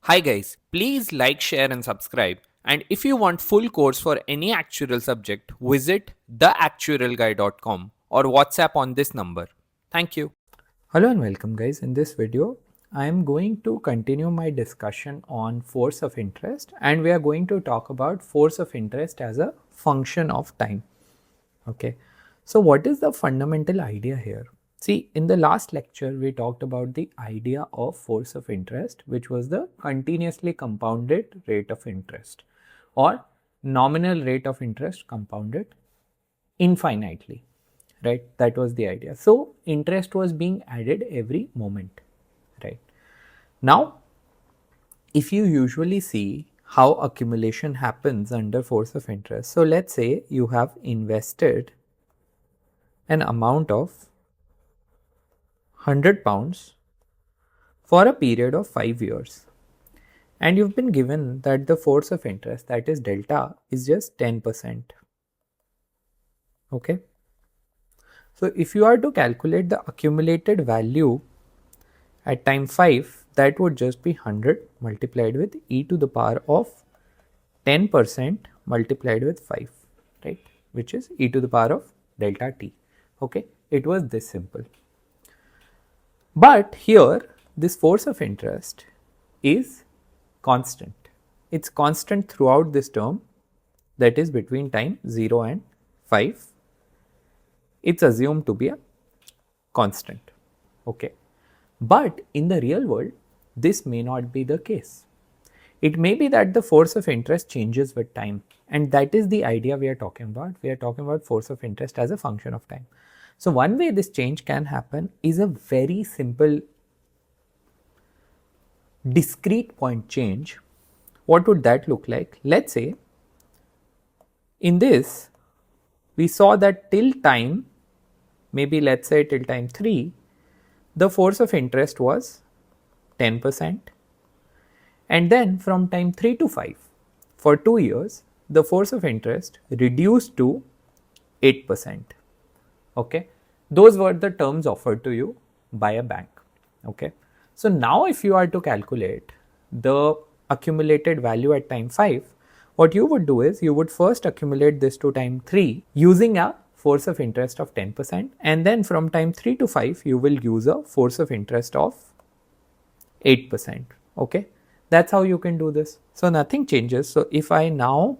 Hi guys, please like, share and subscribe. And if you want full course for any actuarial subject, visit theactuarialguy.com or WhatsApp on this number. Thank you. Hello and welcome guys. In this video, I am going to continue my discussion on force of interest and we are going to talk about force of interest as a function of time. Okay. So what is the fundamental idea here? See, in the last lecture, we talked about the idea of force of interest, which was the continuously compounded rate of interest or nominal rate of interest compounded infinitely, right? That was the idea. So interest was being added every moment, right? Now, if you usually see how accumulation happens under force of interest, so let's say you have invested an amount of 100 pounds for a period of 5 years, and you've been given that the force of interest, that is delta, is just 10%. Okay. So if you are to calculate the accumulated value at time 5, that would just be 100 multiplied with e to the power of 10% multiplied with 5, right? Which is e to the power of delta t. Okay, it was this simple. But here, this force of interest is constant. It's constant throughout this term, that is between time 0 and 5. It's assumed to be a constant. Okay. But in the real world, this may not be the case. It may be that the force of interest changes with time, and that is the idea we are talking about. We are talking about force of interest as a function of time. So one way this change can happen is a very simple discrete point change. What would that look like? Let's say in this, we saw that till time, maybe let's say till time 3, the force of interest was 10%. And then from time 3 to 5, for 2 years, the force of interest reduced to 8%. Okay. Those were the terms offered to you by a bank. Okay. So now if you are to calculate the accumulated value at time 5, what you would do is you would first accumulate this to time 3 using a force of interest of 10%, and then from time 3 to 5 you will use a force of interest of 8%. Okay. That's how you can do this. So nothing changes. So if I now,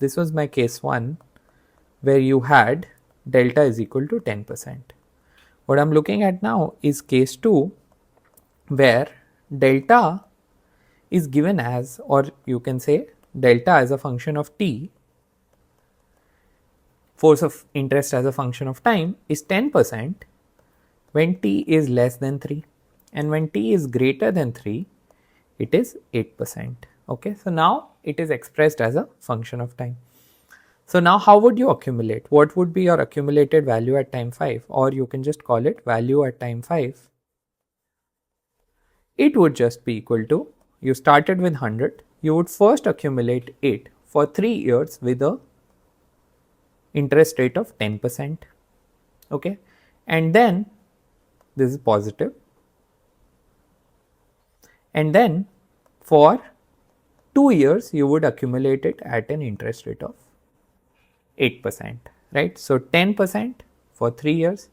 this was my case 1 where you had delta is equal to 10%. What I'm looking at now is case 2 where delta is given as, or you can say delta as a function of t, force of interest as a function of time is 10% when t is less than 3, and when t is greater than 3 it is 8%. Okay, so now it is expressed as a function of time. So now how would you accumulate? What would be your accumulated value at time 5, or you can just call it value at time 5? It would just be equal to, you started with 100, you would first accumulate 8 for 3 years with a interest rate of 10%. Okay, and then this is positive, and then for 2 years you would accumulate it at an interest rate of 8%, right? So 10% for 3 years,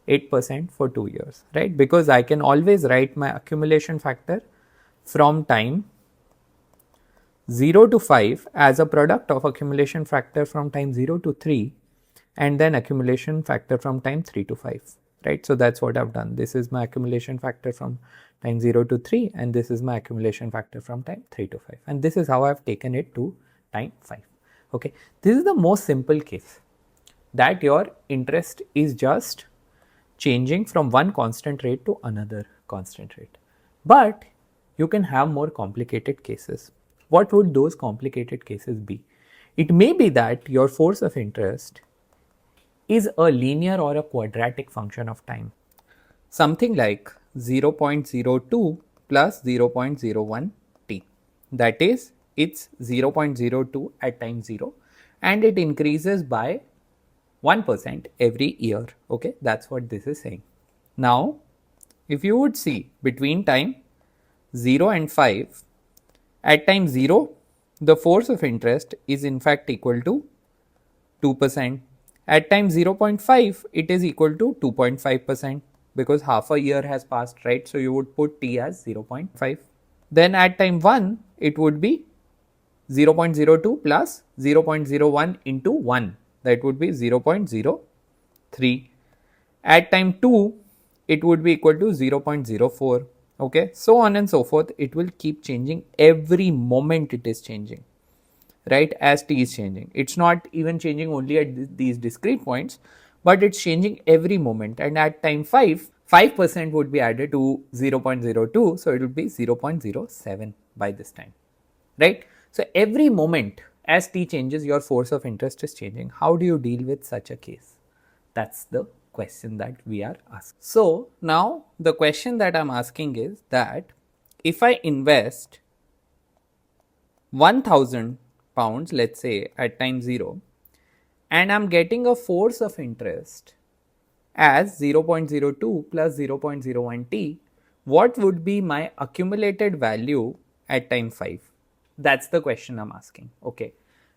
8% for 2 years, right? Because I can always write my accumulation factor from time 0 to 5 as a product of accumulation factor from time 0 to 3 and then accumulation factor from time 3 to 5, right? So that's what I've done. This is my accumulation factor from time 0 to 3 and this is my accumulation factor from time 3 to 5, and this is how I've taken it to time 5. Okay, this is the most simple case, that your interest is just changing from one constant rate to another constant rate. But you can have more complicated cases. What would those complicated cases be? It may be that your force of interest is a linear or a quadratic function of time. Something like 0.02 plus 0.01 t. That is, it's 0.02 at time 0 and it increases by 1% every year. Okay, that's what this is saying. Now, if you would see between time 0 and 5, At time 0, the force of interest is in fact equal to 2%. At time 0.5, it is equal to 2.5% because half a year has passed, right? So you would put t as 0.5. Then at time 1, it would be 0.02 plus 0.01 into 1, that would be 0.03. At time 2, it would be equal to 0.04. Okay, so on and so forth. It will keep changing every moment it is changing, right, as t is changing. It's not even changing only at these discrete points, but it's changing every moment. And at time 5, 5% would be added to 0.02, so it will be 0.07 by this time, right? So every moment as t changes, your force of interest is changing. How do you deal with such a case? That's the question that we are asking. So now the question that I'm asking is that if I invest 1000 pounds, let's say at time 0, and I'm getting a force of interest as 0.02 plus 0.01 t, what would be my accumulated value at time 5? That's the question I'm asking. Okay.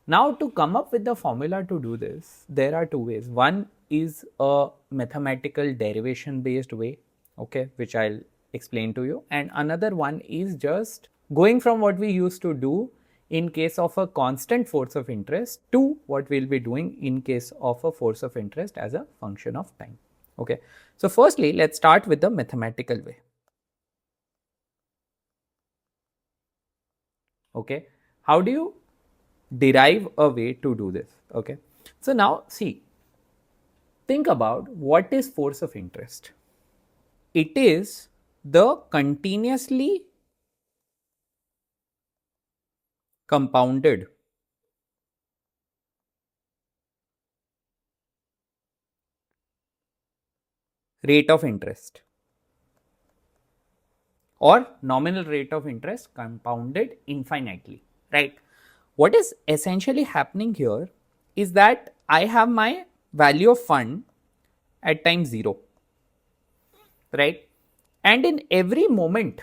Now to come up with the formula to do this, there are two ways. One is a mathematical derivation based way, okay, which I'll explain to you. And another one is just going from what we used to do in case of a constant force of interest to what we'll be doing in case of a force of interest as a function of time. Okay. So firstly, let's start with the mathematical way. Okay. How do you derive a way to do this? Okay. So now see, think about what is force of interest. It is the continuously compounded rate of interest or nominal rate of interest compounded infinitely, right? What is essentially happening here is that I have my value of fund at time 0, right? And in every moment,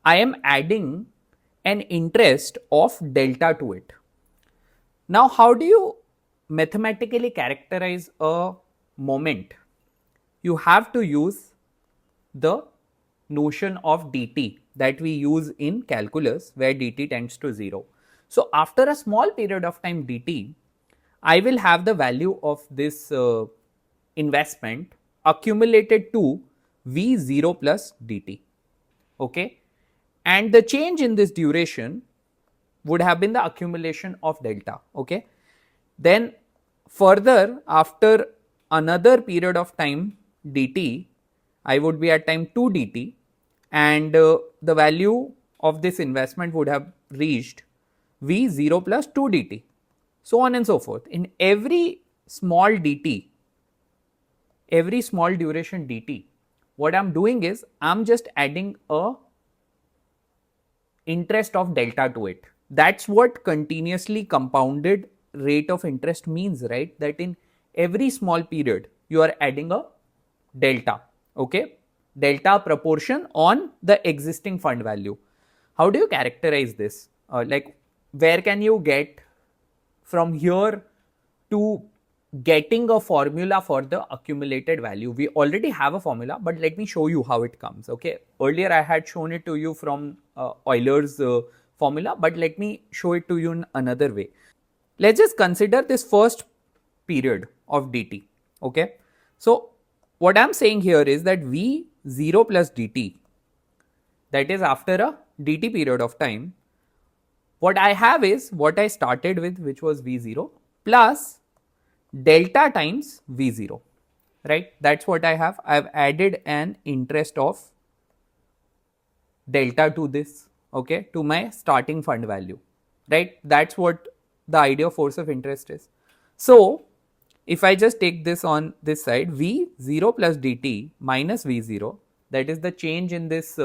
I am adding an interest of delta to it. Now, how do you mathematically characterize a moment? You have to use the notion of dt that we use in calculus, where dt tends to 0. So after a small period of time dt, I will have the value of this investment accumulated to v0 plus dt. Okay, and the change in this duration would have been the accumulation of delta. Okay, then further after another period of time dt, I would be at time 2 dt, and the value of this investment would have reached v0 plus 2 dt, so on and so forth. In every small dt, every small duration dt, what I'm doing is I'm just adding a interest of delta to it. That's what continuously compounded rate of interest means, right? That in every small period you are adding a delta, okay, delta proportion on the existing fund value. How do you characterize this? Like, where can you get from here to getting a formula for the accumulated value? We already have a formula, but let me show you how it comes. Okay, earlier I had shown it to you from Euler's formula, but let me show it to you in another way. Let's just consider this first period of dt. Okay, so what I'm saying here is that v0 plus dt, that is after a dt period of time, what I have is what I started with, which was v0 plus delta times v0, right? That's what I have. I've added an interest of delta to this, okay, to my starting fund value, right? That's what the idea of force of interest is. So if I just take this on this side, v0 plus dt minus v0, that is the change in this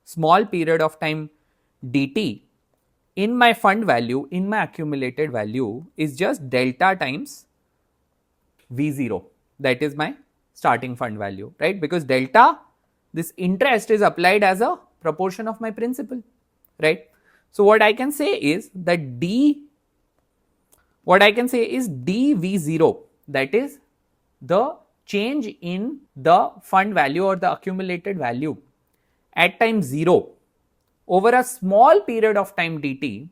small period of time dt, in my fund value, in my accumulated value, is just delta times v0, that is my starting fund value, right? Because delta, this interest is applied as a proportion of my principal, right? So what I can say is that dv0, that is the change in the fund value or the accumulated value at time 0 over a small period of time dt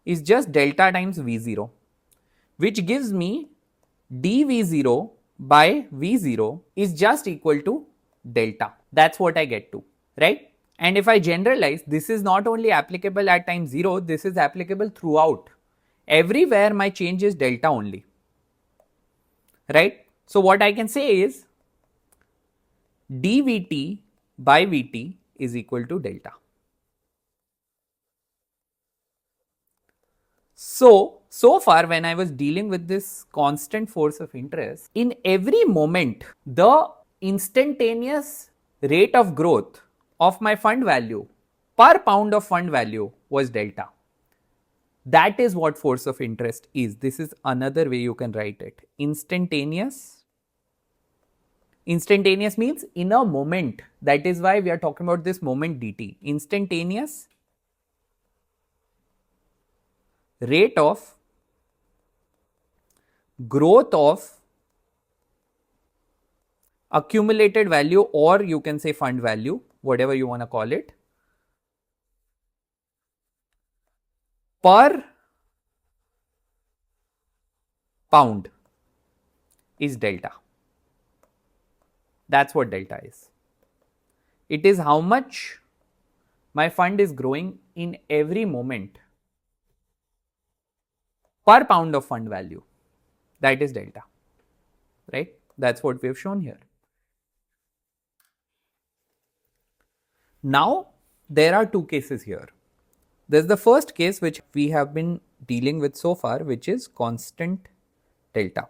is just delta times v0, which gives me dv0 by v0 is just equal to delta. That's what I get to, right? And if I generalize, this is not only applicable at time 0, this is applicable throughout. Everywhere my change is delta only, right? So what I can say is dvt by vt is equal to delta. So far when I was dealing with this constant force of interest, in every moment, the instantaneous rate of growth of my fund value per pound of fund value was delta. That is what force of interest is. This is another way you can write it. Instantaneous means in a moment. That is why we are talking about this moment dt. Instantaneous rate of growth of accumulated value, or you can say fund value, whatever you want to call it, per pound is delta. That's what delta is. It is how much my fund is growing in every moment per pound of fund value. That is delta, right? That's what we have shown here. Now, there are two cases here. There's the first case which we have been dealing with so far, which is constant delta.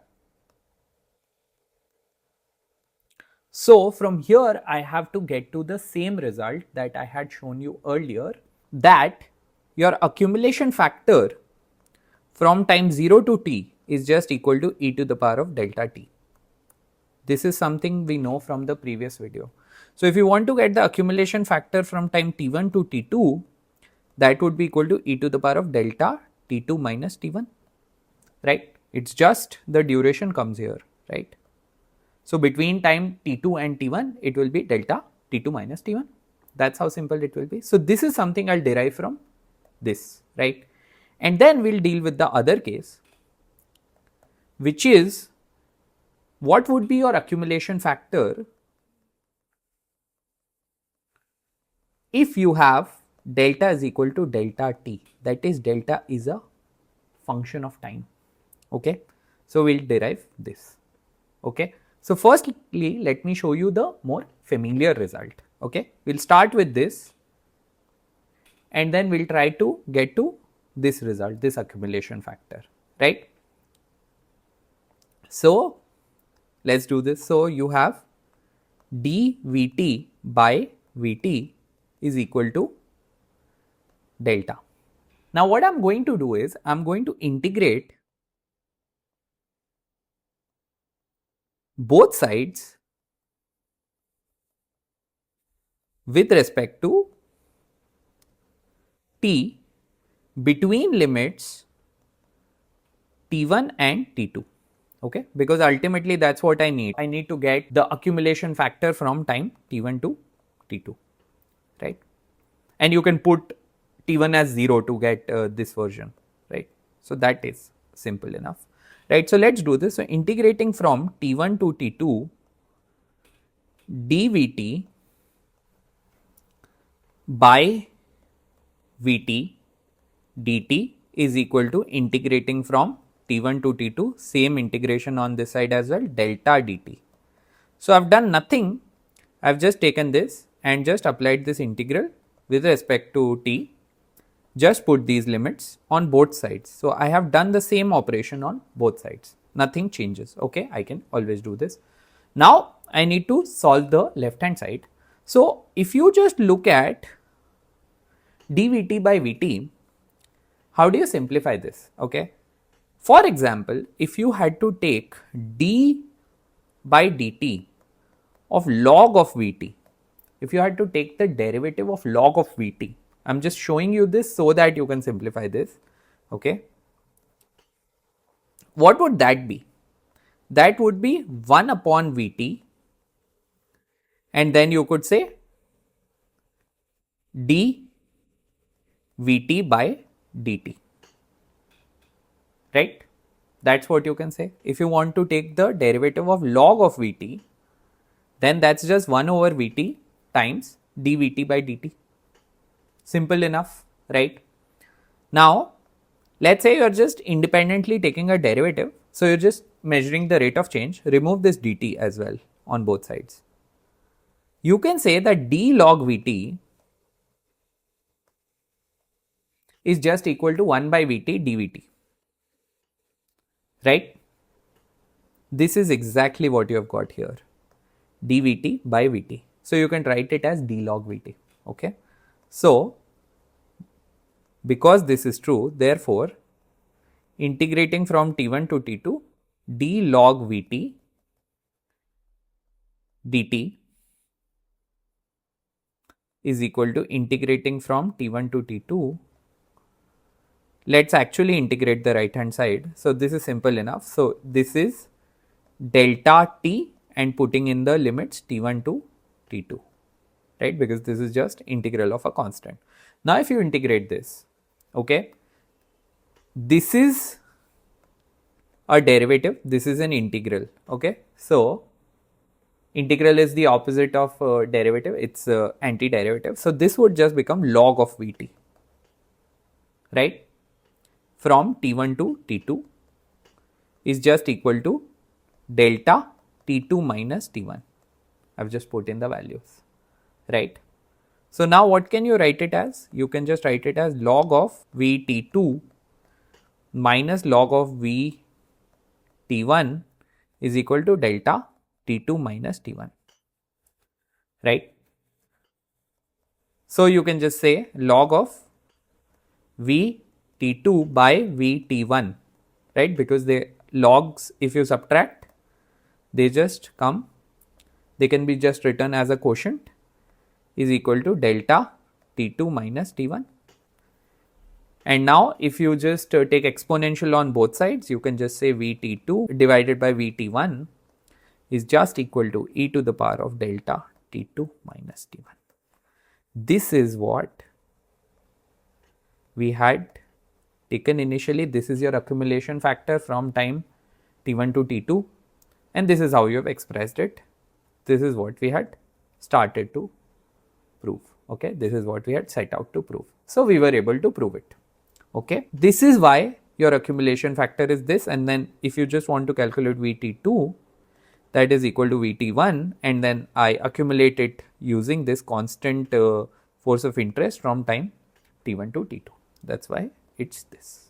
So from here, I have to get to the same result that I had shown you earlier, that your accumulation factor from time 0 to t is just equal to e to the power of delta t. This is something we know from the previous video. So if you want to get the accumulation factor from time t1 to t2, that would be equal to e to the power of delta t2 minus t1, right? It's just the duration comes here, right? So between time t2 and t1, it will be delta t2 minus t1. That's how simple it will be. So this is something I'll derive from this, right? And then we'll deal with the other case, which is what would be your accumulation factor if you have delta is equal to delta t, that is delta is a function of time, okay? So we'll derive this, okay? So firstly, let me show you the more familiar result, okay? We'll start with this and then we'll try to get to this result, this accumulation factor, right? So let's do this. So you have dvt by vt is equal to delta. Now what I'm going to do is I'm going to integrate both sides with respect to t between limits t1 and t2, okay? Because ultimately that's what I need. I need to get the accumulation factor from time t1 to t2, right? And you can put t1 as 0 to get this version, right? So that is simple enough, right? So let's do this. So integrating from t1 to t2, dvt by vt dt is equal to integrating from t1 to t2, same integration on this side as well, delta dt. So I've done nothing, I've just taken this and just applied this integral with respect to t, just put these limits on both sides. So I have done the same operation on both sides, nothing changes, okay? I can always do this. Now I need to solve the left hand side. So if you just look at dvt by vt, how do you simplify this, okay? For example, if you had to take d by dt of log of vt, if you had to take the derivative of log of vt, I'm just showing you this so that you can simplify this. Okay. What would that be? That would be 1 upon Vt, and then you could say d Vt by dt, right? That's what you can say. If you want to take the derivative of log of Vt, then that's just 1 over Vt times dVt by dt. Simple enough, right? Now, let's say you're just independently taking a derivative. So you're just measuring the rate of change. Remove this dt as well on both sides. You can say that d log Vt is just equal to 1 by Vt dVt, right? This is exactly what you have got here, dVt by Vt. So you can write it as d log Vt, okay? So, because this is true, therefore, integrating from T1 to T2, d log Vt dt is equal to integrating from T1 to T2. Let's actually integrate the right hand side. So this is simple enough. So this is delta t and putting in the limits T1 to T2, right? Because this is just integral of a constant. Now if you integrate this, okay, this is a derivative, this is an integral, okay. So integral is the opposite of derivative, it's anti-derivative. So this would just become log of Vt, right? From T1 to T2 is just equal to delta T2 minus T1. I've just put in the values, right? So now what can you write it as? You can just write it as log of Vt2 minus log of Vt1 is equal to delta T2 minus T1, right? So you can just say log of Vt2 by Vt1, right? Because the logs, if you subtract, they just come, they can be just written as a quotient, is equal to delta T2 minus T1. And now if you just take exponential on both sides, you can just say Vt2 divided by Vt1 is just equal to e to the power of delta T2 minus T1. This is what we had taken initially. This is your accumulation factor from time T1 to T2, and this is how you have expressed it. This is what we had started to prove, okay. This is what we had set out to prove. So we were able to prove it, okay. This is why your accumulation factor is this, and then if you just want to calculate Vt2, that is equal to Vt1, and then I accumulate it using this constant force of interest from time T1 to T2. That's why it's this,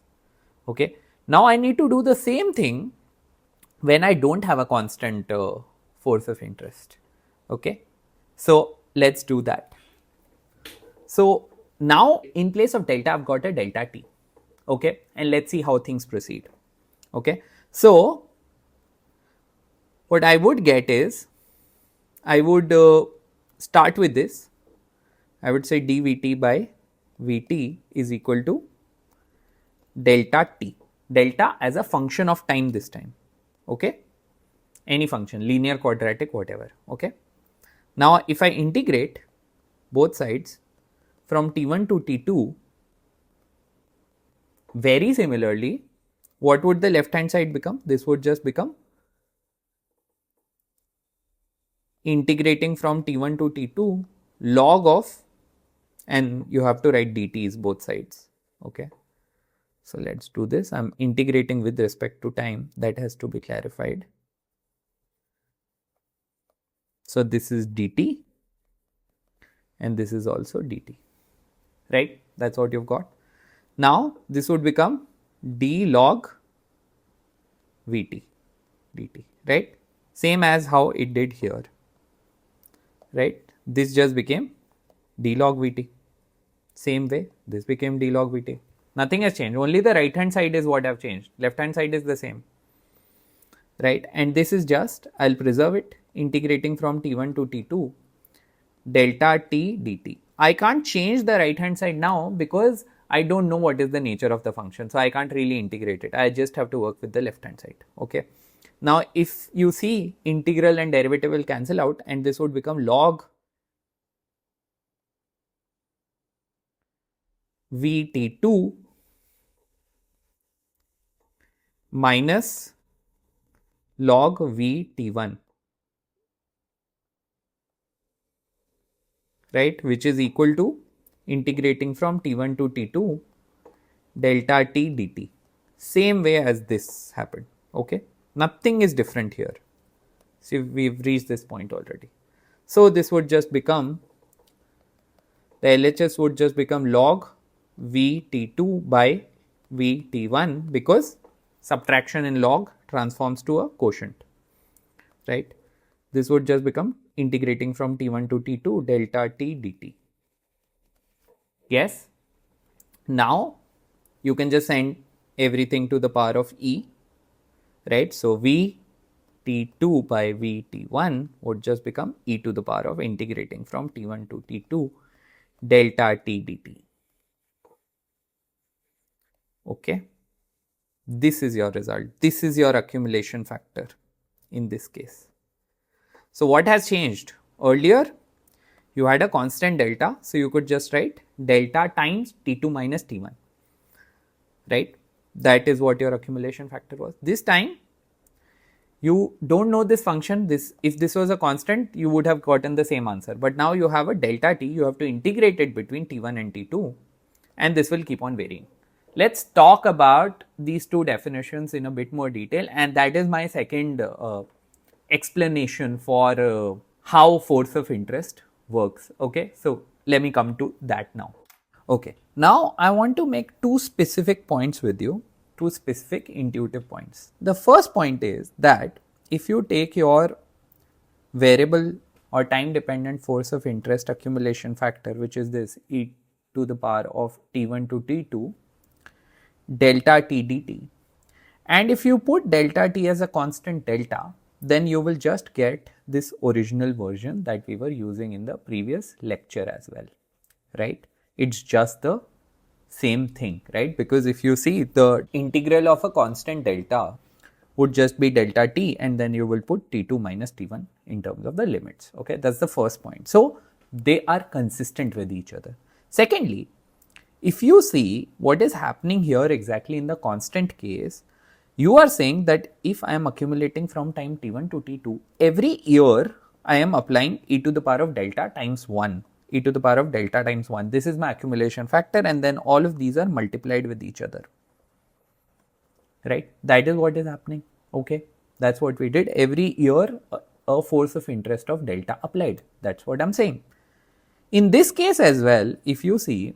okay. Now I need to do the same thing when I don't have a constant force of interest, okay. So let's do that. So now in place of delta, I've got a delta t, okay, and let's see how things proceed, okay. So what I would get is, I would start with this, I would say dVt by Vt is equal to delta t, delta as a function of time this time, okay, any function, linear, quadratic, whatever, okay. Now if I integrate both sides from T1 to T2, very similarly, what would the left hand side become? This would just become integrating from T1 to T2 log of, and you have to write dt's both sides, okay. So let's do this. I'm integrating with respect to time, that has to be clarified. So this is dt and this is also dt, right? That's what you've got. Now this would become d log Vt dt, right? Same as how it did here, right? This just became d log Vt. Same way, this became d log Vt. Nothing has changed, only the right hand side is what have changed. Left hand side is the same, right? And this is just, I'll preserve it, integrating from T1 to T2 delta t dt. I can't change the right hand side now because I don't know what is the nature of the function. So I can't really integrate it. I just have to work with the left hand side. Okay. Now, if you see, integral and derivative will cancel out and this would become log Vt2 minus log Vt1, right, which is equal to integrating from T1 to T2 delta T dt. Same way as this happened. Okay. Nothing is different here. See, we've reached this point already. So this would just become, the LHS would just become log Vt2 by Vt1 because subtraction in log transforms to a quotient, right? This would just become integrating from T1 to T2 delta T dt. Yes. Now you can just send everything to the power of e, right? So Vt2 by Vt1 would just become e to the power of integrating from T1 to T2 delta T dt. Okay. This is your result. This is your accumulation factor in this case. So what has changed? Earlier, you had a constant delta. So you could just write delta times T2 minus T1, right? That is what your accumulation factor was. This time, you don't know this function. If this was a constant, you would have gotten the same answer. But now you have a delta T. You have to integrate it between T1 and T2. And this will keep on varying. Let's talk about these two definitions in a bit more detail, and that is my second explanation for how force of interest works. Okay, so let me come to that now. Okay, now I want to make two specific points with you, two specific intuitive points. The first point is that if you take your variable or time dependent force of interest accumulation factor, which is this e to the power of T1 to T2 delta T dt, and if you put delta T as a constant delta, then you will just get this original version that we were using in the previous lecture as well, right? It's just the same thing, right? Because if you see, the integral of a constant delta would just be delta T, and then you will put T2 minus T1 in terms of the limits. Okay, that's the first point. So they are consistent with each other. Secondly, if you see what is happening here exactly in the constant case, you are saying that if I am accumulating from time T1 to T2, every year I am applying e to the power of delta times 1, e to the power of delta times 1. This is my accumulation factor, and then all of these are multiplied with each other, right? That is what is happening. Okay, that's what we did. Every year a force of interest of delta applied. That's what I'm saying. In this case as well, if you see,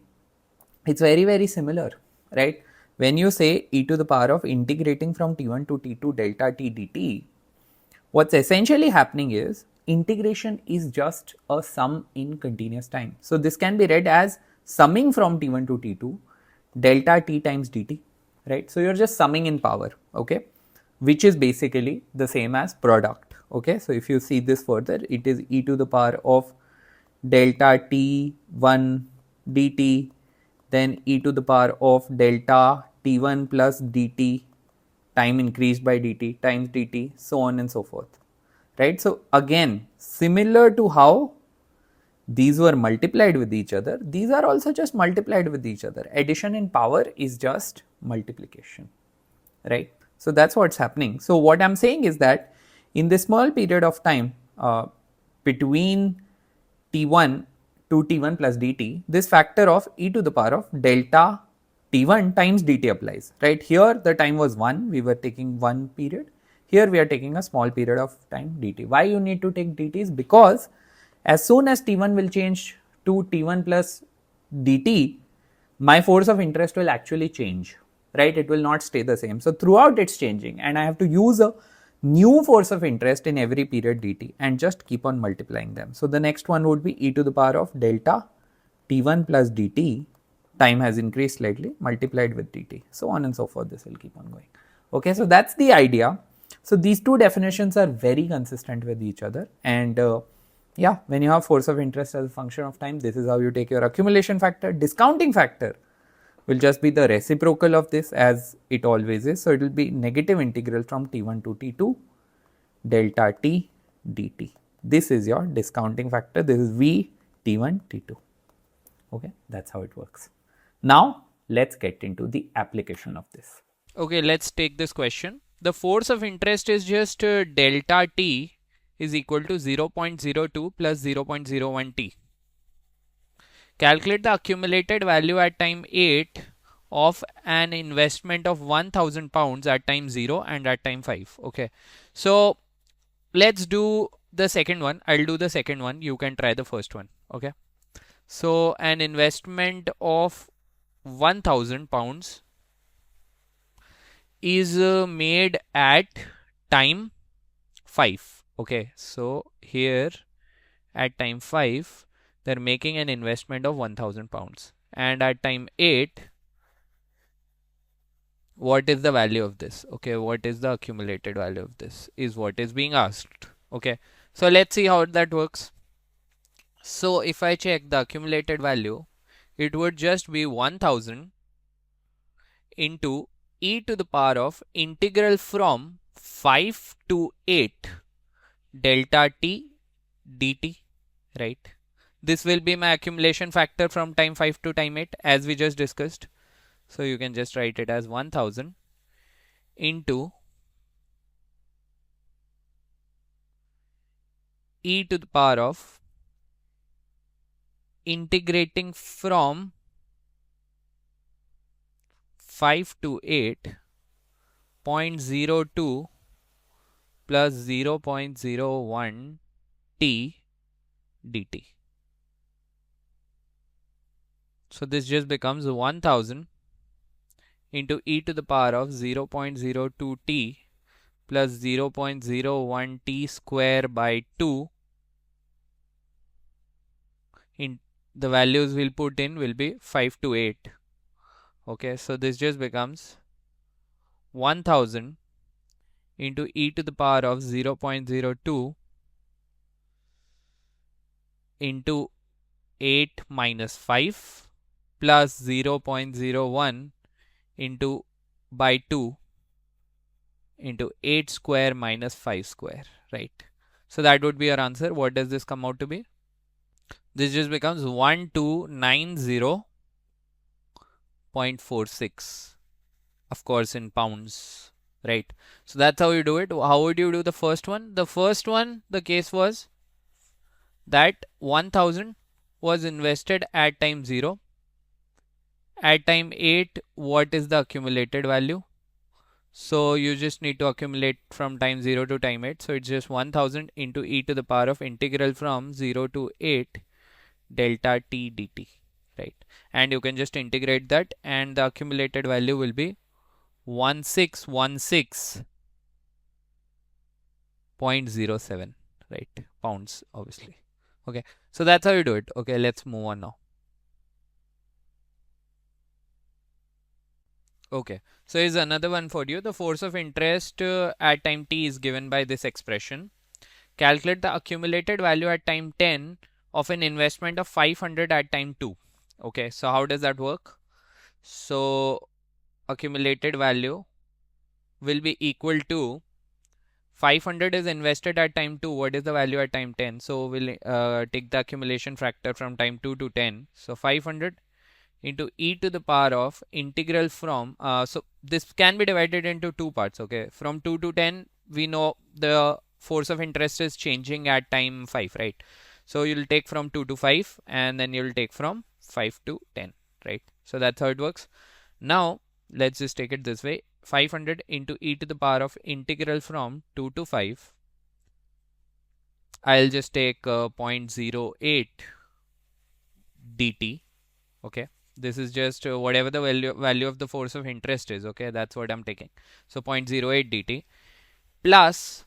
it's very similar, right? When you say e to the power of integrating from T1 to T2 delta T dt, what's essentially happening is integration is just a sum in continuous time. So this can be read as summing from T1 to T2 delta T times dt, right? So you're just summing in power, okay, which is basically the same as product. Okay, so if you see this further, it is e to the power of delta T1 dt, then e to the power of delta T1 plus dt, time increased by dt times dt, so on and so forth, right? So again, similar to how these were multiplied with each other, these are also just multiplied with each other. Addition in power is just multiplication, right? So that's what's happening. So what I'm saying is that in this small period of time between T1 to T1 plus dt, this factor of e to the power of delta T1 times dt applies, right? Here the time was 1, we were taking 1 period. Here we are taking a small period of time dt. Why you need to take dt is because as soon as T1 will change to T1 plus dt, my force of interest will actually change, right? It will not stay the same. So throughout it's changing, and I have to use a new force of interest in every period dt and just keep on multiplying them. So the next one would be e to the power of delta T1 plus dt, time has increased slightly, multiplied with dt, so on and so forth. This will keep on going. Okay, so that's the idea. So these two definitions are very consistent with each other, and Yeah, when you have force of interest as a function of time, this is how you take your accumulation factor. Discounting factor will just be the reciprocal of this, as it always is. So it will be negative integral from t1 to t2 delta t dt. This is your discounting factor. This is v t1 t2. Okay, that's how it works. Now let's get into the application of this. Okay, let's take this question. The force of interest is just delta t is equal to 0.02 plus 0.01 t. Calculate the accumulated value at time 8 of an investment of 1000 pounds at time 0 and at time 5. Okay, so let's do the second one. I'll do the second one. You can try the first one. Okay, so an investment of 1000 pounds is made at time 5. Okay, so here at time 5 they're making an investment of 1000 pounds, and at time 8 what is the value of this? Okay, what is the accumulated value of this is what is being asked. Okay, so let's see how that works. So if I check the accumulated value, it would just be 1000 into e to the power of integral from 5 to 8 delta t dt, right? This will be my accumulation factor from time 5 to time 8 as we just discussed. So you can just write it as 1000 into e to the power of integrating from 5 to 8 0.02 plus 0.01 t dt. So this just becomes 1000 into e to the power of 0.02 t plus 0.01 t square by 2. In the values we'll put in will be 5 to 8. Okay, so this just becomes 1000 into e to the power of 0.02 into 8 minus 5 plus 0.01 into by 2 into 8 square minus 5 square, right? So that would be our answer. What does this come out to be? This just becomes 1290.46, of course in pounds, right? So that's how you do it. How would you do the first one? The first one, the case was that 1000 was invested at time 0. At time 8, what is the accumulated value? So you just need to accumulate from time 0 to time 8. So it's just 1000 into e to the power of integral from 0 to 8 delta t dt, right? And you can just integrate that, and the accumulated value will be 1616.07, right? Pounds, obviously. Okay, so that's how you do it. Okay, let's move on now. Okay, so here's another one for you. The force of interest at time t is given by this expression. Calculate the accumulated value at time 10 of an investment of 500 at time 2. Okay, so how does that work? So accumulated value will be equal to 500 is invested at time 2. What is the value at time 10? So we'll take the accumulation factor from time 2 to 10. So 500 into e to the power of integral from, so this can be divided into two parts. Okay, from 2 to 10 we know the force of interest is changing at time 5, right? So you'll take from 2 to 5 and then you'll take from 5 to 10, right? So that's how it works. Now let's just take it this way. 500 into e to the power of integral from 2 to 5. I'll just take 0.08 dt. Okay, this is just whatever the value of the force of interest is. Okay, that's what I'm taking. So 0.08 dt plus,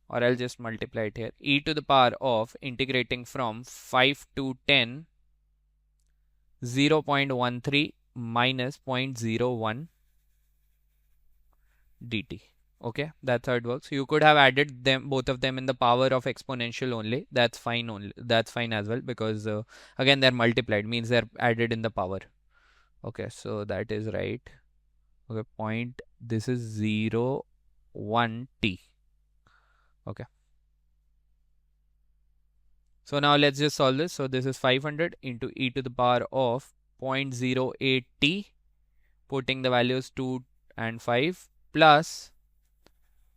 or I'll just multiply it here, e to the power of integrating from 5 to 10 0.13 minus 0.01 dt. Okay, that's how it works. You could have added them, both of them, in the power of exponential only. That's fine only. That's fine as well, because again they're multiplied, means they're added in the power. Okay, so that is right. Okay, point. This is 0, 1 t. Okay. So now let's just solve this. So this is 500 into e to the power of 0.08 t, putting the values 2 and 5, plus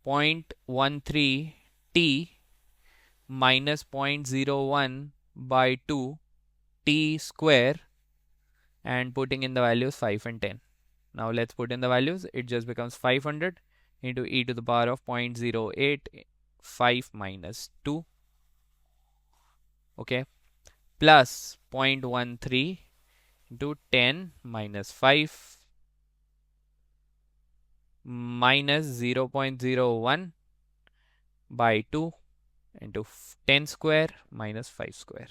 0.13 t minus 0.01 by 2 t square, and putting in the values 5 and 10. Now let's put in the values. It just becomes 500 into e to the power of 0.08, 5 minus 2, okay, plus 0.13 into 10 minus 5 minus 0.01 by 2 into 10 square minus 5 square.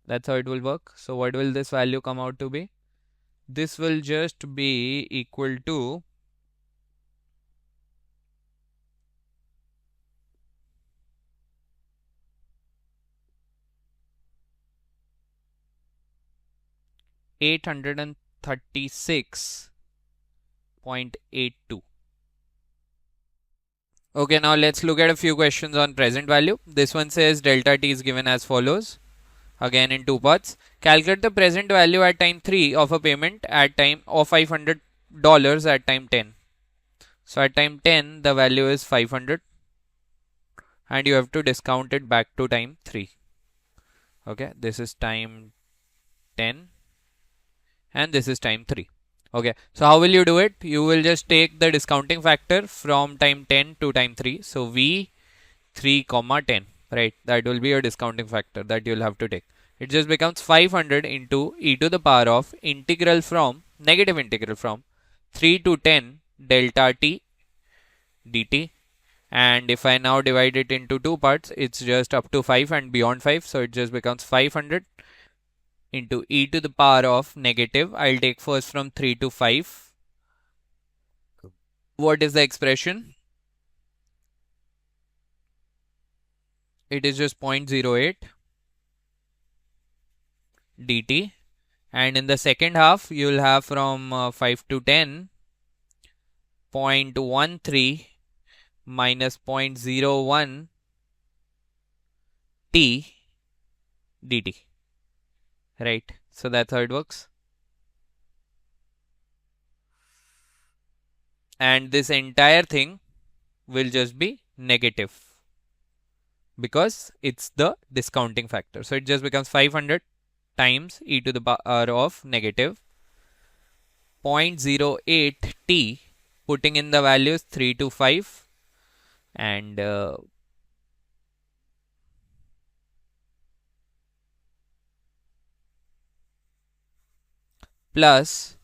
That's how it will work. So what will this value come out to be? This will just be equal to 836.82. Okay, now let's look at a few questions on present value. This one says delta t is given as follows. Again in two parts. Calculate the present value at time 3 of a payment at time of $500 at time 10. So at time 10 the value is 500 and you have to discount it back to time 3. Okay, this is time 10 and this is time 3. Okay, so how will you do it? You will just take the discounting factor from time 10 to time 3. So v 3 comma 10, right? That will be your discounting factor that you'll have to take. It just becomes 500 into e to the power of negative integral from 3 to 10 delta t dt. And if I now divide it into two parts, it's just up to 5 and beyond 5. So it just becomes 500 into e to the power of negative. I'll take first from 3 to 5. What is the expression? It is just 0.08 dt. And in the second half, you will have from 5 to 10, 0.13 minus 0.01 t dt. Right? So that's how it works. And this entire thing will just be negative because it's the discounting factor. So it just becomes 500 times e to the power of negative 0.08 t, putting in the values 3 to 5 and plus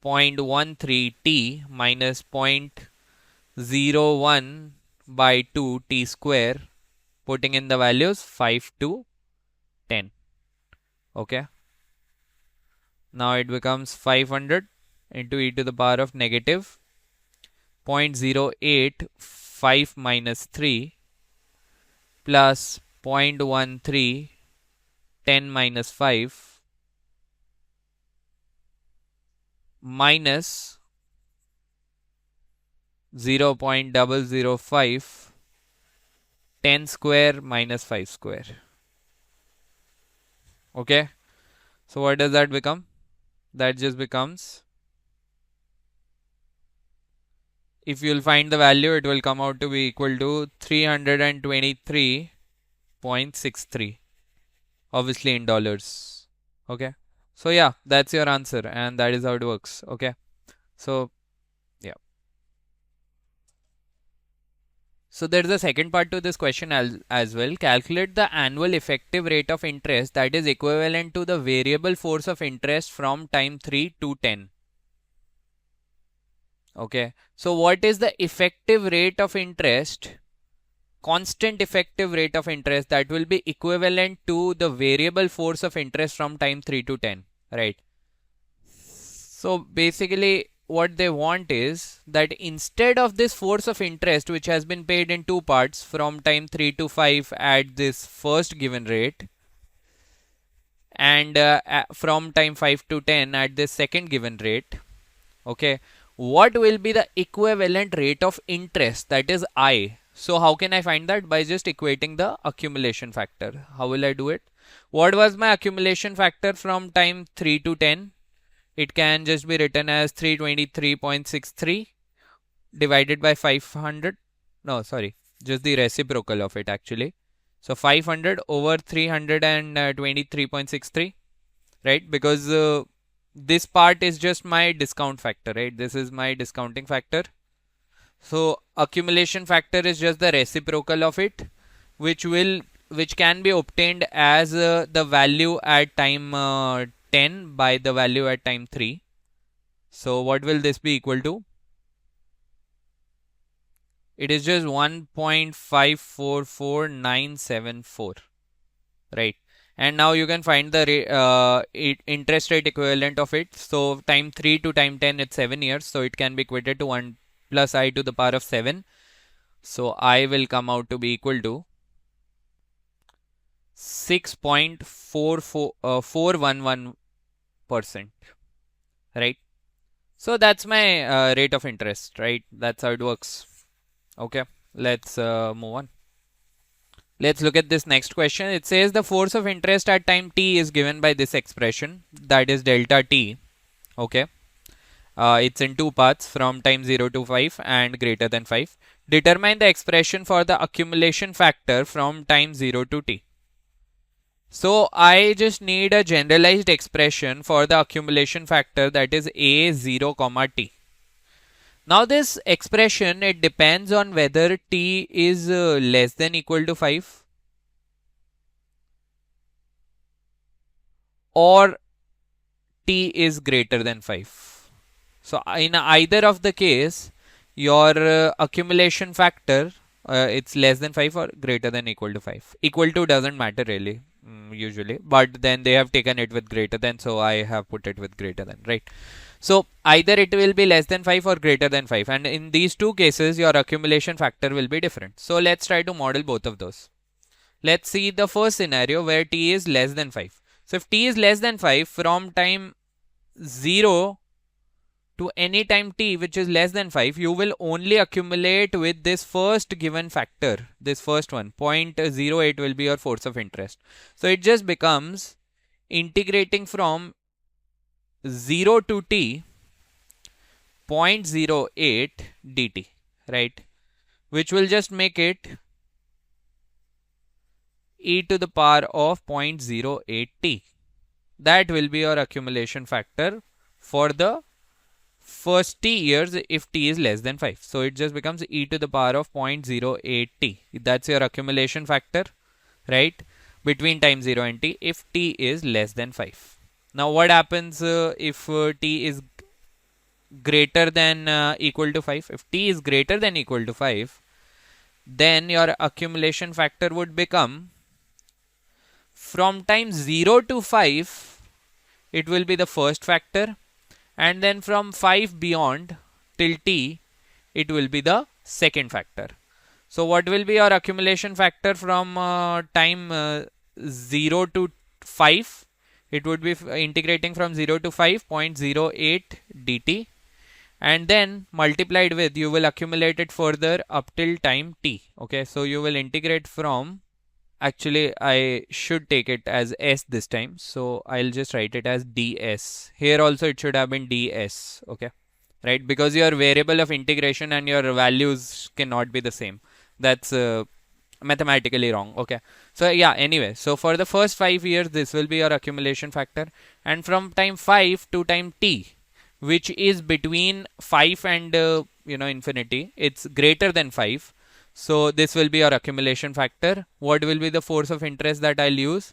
0.13 t minus 0.01 by 2 t square, putting in the values 5 to 10. Okay. Now it becomes 500 into e to the power of negative 0.08 5 minus 3 plus 0.13 10 minus 5 minus 0.005 10 square minus 5 square. Okay. So what does that become? That just becomes, if you'll find the value, it will come out to be equal to 323.63, obviously in dollars. Okay. So yeah, that's your answer and that is how it works. Okay. So yeah. So there is a second part to this question as well. Calculate the annual effective rate of interest that is equivalent to the variable force of interest from time 3 to 10. Okay. So what is the effective rate of interest? Constant effective rate of interest that will be equivalent to the variable force of interest from time 3 to 10, right? So basically what they want is that instead of this force of interest which has been paid in two parts from time 3 to 5 at this first given rate, and from time 5 to 10 at this second given rate, okay, what will be the equivalent rate of interest, that is I. So how can I find that? By just equating the accumulation factor. How will I do it? What was my accumulation factor from time 3 to 10? It can just be written as 323.63 divided by 500. No, sorry, just the reciprocal of it actually. So 500 over 323.63, right? Because this part is just my discount factor, right? This is my discounting factor. So accumulation factor is just the reciprocal of it, which can be obtained as the value at time 10 by the value at time 3. So what will this be equal to? It is just 1.544974, right? And now you can find the interest rate equivalent of it. So time 3 to time 10, it's 7 years. So it can be equated to 1 plus I to the power of 7. So I will come out to be equal to 6.411%, right? So that's my rate of interest, right? That's how it works. Okay, let's move on. Let's look at this next question. It says the force of interest at time t is given by this expression, that is delta t. Okay, it's in two parts, from time 0 to 5 and greater than 5. Determine the expression for the accumulation factor from time 0 to t. So I just need a generalized expression for the accumulation factor, that is a0 comma t. Now this expression, it depends on whether t is less than equal to 5 or t is greater than 5. So in either of the case, your accumulation factor, it's less than 5 or greater than equal to 5. Equal to doesn't matter really, usually, but then they have taken it with greater than, so I have put it with greater than, right? So either it will be less than 5 or greater than 5, and in these two cases your accumulation factor will be different. So let's try to model both of those. Let's see the first scenario where t is less than 5. So if t is less than 5, from time 0 to any time t which is less than 5, you will only accumulate with this first given factor, this first one, 0.08 will be your force of interest. So it just becomes integrating from 0 to t 0.08 dt, right? Which will just make it e to the power of 0.08 t. That will be your accumulation factor for the first t years if t is less than 5. So it just becomes e to the power of 0.08 t. That's your accumulation factor, right? Between time 0 and t if t is less than 5. Now what happens if t is greater than equal to 5? If t is greater than equal to 5, then your accumulation factor would become, from time 0 to 5, it will be the first factor, and then from 5 beyond till t, it will be the second factor. So what will be your accumulation factor from time 0 to 5? It would be integrating from 0 to 5, 0.08 dt, and then multiplied with, you will accumulate it further up till time t. Okay, so you will integrate from, actually I should take it as s this time, so I'll just write it as ds. Here also it should have been ds, okay, right? Because your variable of integration and your values cannot be the same. That's mathematically wrong, okay? So yeah, anyway, so for the first 5 years this will be your accumulation factor, and from time 5 to time t, which is between 5 and infinity, it's greater than 5. So this will be your accumulation factor. What will be the force of interest that I'll use?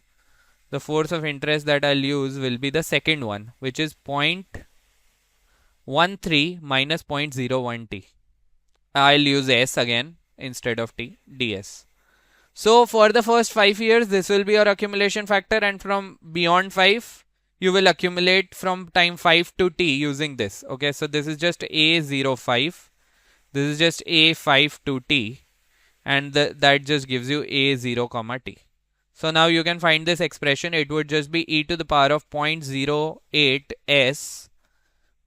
The force of interest that I'll use will be the second one, which is 0.13 minus 0.01 t. I'll use s again instead of t, ds. So for the first 5 years, this will be your accumulation factor, and from beyond 5, you will accumulate from time 5 to t using this. Okay, so this is just a05, this is just a5 to t, and that just gives you a0 comma t. So now you can find this expression. It would just be e to the power of 0.08 s,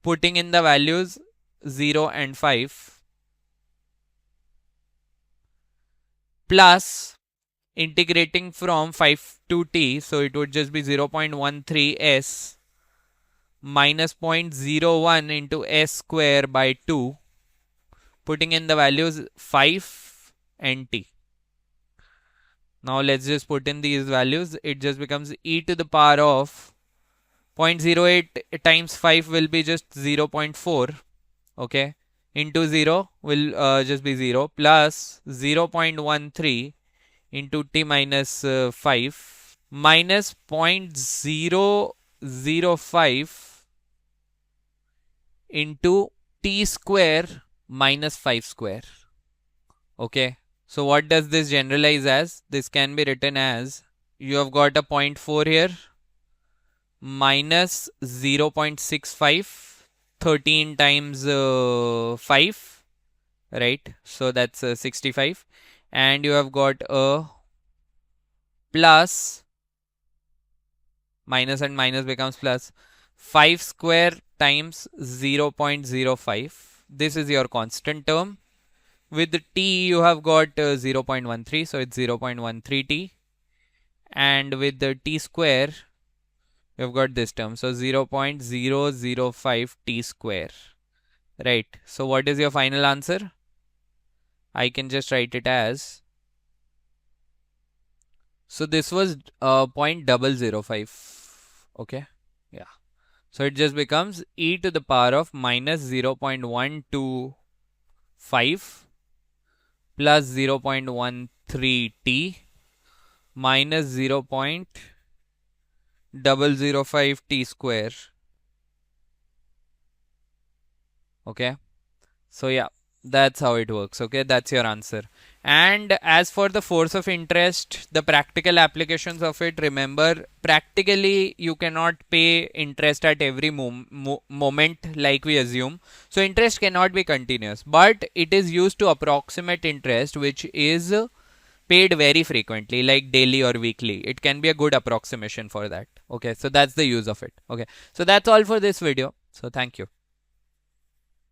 putting in the values 0 and 5, plus integrating from 5 to t, so it would just be 0.13 s minus 0.01 into s square by 2, putting in the values 5 and t. Now let's just put in these values. It just becomes e to the power of 0.08 times 5 will be just 0.4. Okay, into 0 will just be 0, plus 0.13 into t minus 5 minus 0.005 into t square minus 5 square. Okay, so what does this generalize as? This can be written as, you have got a 0.4 here, minus 0.65, 13 times 5, right? So that's 65, and you have got a plus, minus and minus becomes plus, 5 square times 0.05. This is your constant term. With the t you have got 0.13, so it's 0.13 t, and with the t square you've got this term, so 0.005 t square, right? So what is your final answer? I can just write it as, so this was 0.005. Okay, yeah, so it just becomes e to the power of minus 0.125 plus 0.13 t minus 0.005 t square. Okay, so yeah, that's how it works. Okay, that's your answer. And as for the force of interest, the practical applications of it, remember, practically you cannot pay interest at every moment like we assume. So interest cannot be continuous, but it is used to approximate interest which is paid very frequently, like daily or weekly. It can be a good approximation for that. Okay, so that's the use of it. Okay, so that's all for this video. So thank you.